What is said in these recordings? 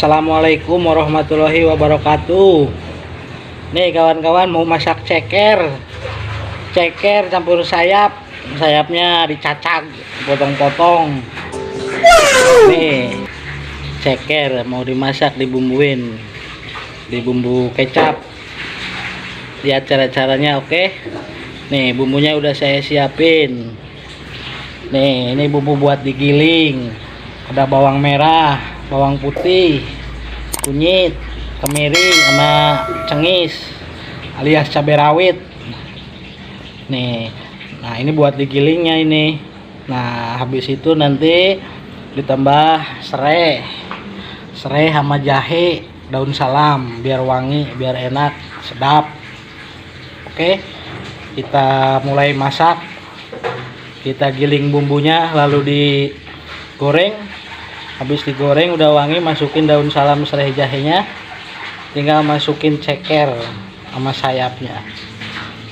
Assalamualaikum warahmatullahi wabarakatuh. Nih kawan-kawan, mau masak ceker campur sayapnya dicacak, potong-potong. Nih ceker mau dimasak, dibumbuin, dibumbu kecap. Lihat cara-caranya, oke? Nih bumbunya udah saya siapin. Nih ini bumbu buat digiling. Ada bawang merah, bawang putih, kunyit, kemiri, sama cengis alias cabai rawit. Nih, nah ini buat digilingnya ini. Nah habis itu nanti ditambah serai sama jahe, daun salam, biar wangi, biar enak, sedap. Oke, kita mulai masak. Kita giling bumbunya lalu digoreng. Habis digoreng udah wangi, masukin daun salam, serai, jahenya. Tinggal masukin ceker sama sayapnya.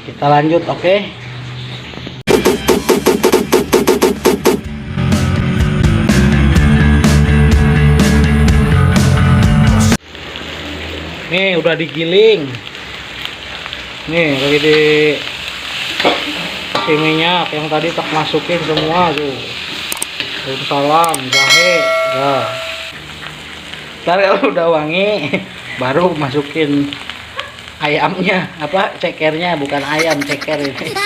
Kita lanjut, oke? Nih udah digiling. Nih lagi di minyak yang tadi tak masukin semua tuh. Daun salam, jahe, nah. Ntar kalau udah wangi baru masukin ayamnya, apa cekernya, bukan ayam, ceker ini.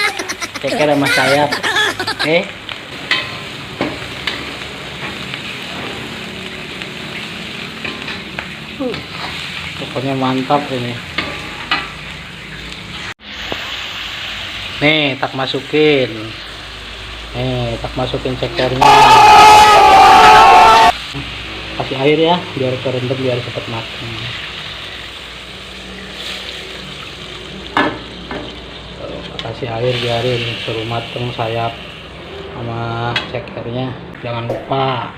Ceker sama sayap. Oke. Pokoknya mantap ini. Nih tak masukin. Nih tak masukin cekernya. Kasih air ya biar kerendam, biar cepat matang. Kasih air, biarin suruh matang sayap sama cekernya, jangan lupa.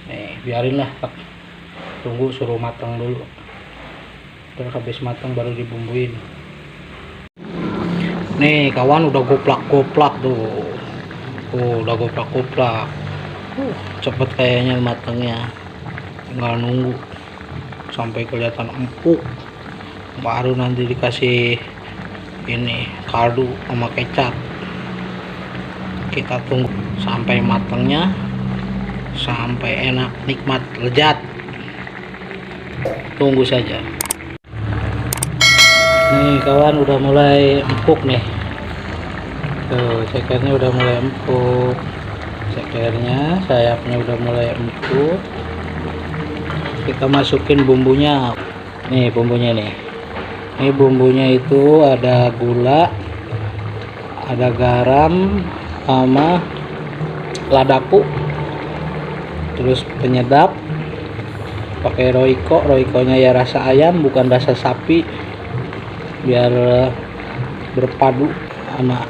Nih biarin lah, tunggu suruh matang dulu. Terus habis matang baru dibumbuin. Nih kawan, udah goplak tuh. Udah goplak. Cepet kayaknya matangnya. Tinggal nunggu sampai kelihatan empuk, baru nanti dikasih ini kaldu sama kecap. Kita tunggu sampai matangnya, sampai enak, nikmat, lezat. Tunggu saja. Nih kawan, udah mulai empuk nih. Tuh cekernya udah mulai empuk. Cekernya, sayapnya udah mulai empuk. Kita masukin bumbunya. Nih bumbunya nih. Ini bumbunya itu ada gula, ada garam, sama ladapu. Terus penyedap. Pakai royco-nya ya rasa ayam, bukan rasa sapi. Biar berpadu sama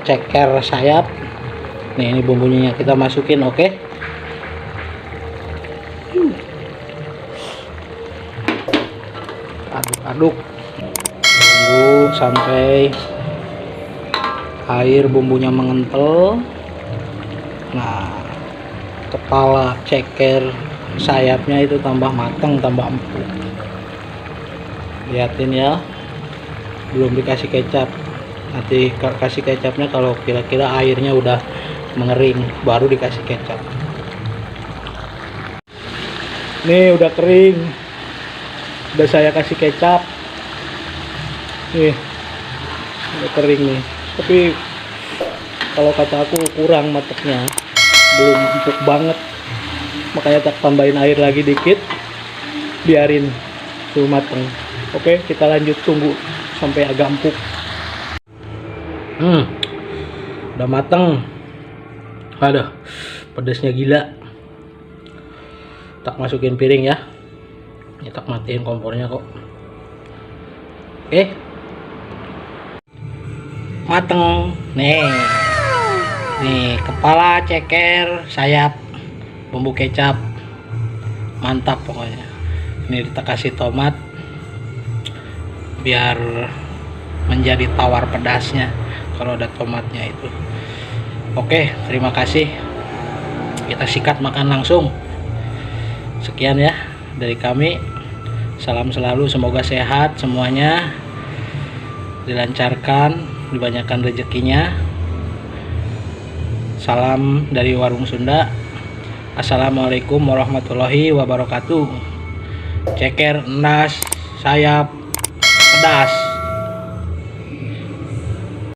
ceker sayap. Nih ini bumbunya kita masukin, oke? Aduk-aduk. Tunggu sampai air bumbunya mengental. Nah, kepala ceker sayapnya itu tambah matang, tambah empuk. Lihatin ya, belum dikasih kecap. Nanti kasih kecapnya kalau kira-kira airnya udah mengering, baru dikasih kecap. Nih udah kering, udah saya kasih kecap. Nih udah kering nih, tapi kalau kata aku kurang matangnya, belum empuk banget. Makanya tak tambahin air lagi dikit, biarin suhu mateng. Oke, kita lanjut tunggu sampai agak empuk. Udah mateng. Aduh, pedasnya gila. Tak masukin piring ya. Ini tak matiin kompornya kok. Oke, mateng. Nih kepala ceker sayap, bumbu kecap, mantap pokoknya. Ini kita kasih tomat biar menjadi tawar pedasnya kalau ada tomatnya itu. Oke, terima kasih. Kita sikat makan langsung. Sekian ya dari kami. Salam selalu, semoga sehat semuanya, dilancarkan, dibanyakan rezekinya. Salam dari Warung Sunda. Assalamualaikum warahmatullahi wabarakatuh. Ceker, endas, sayap, pedas.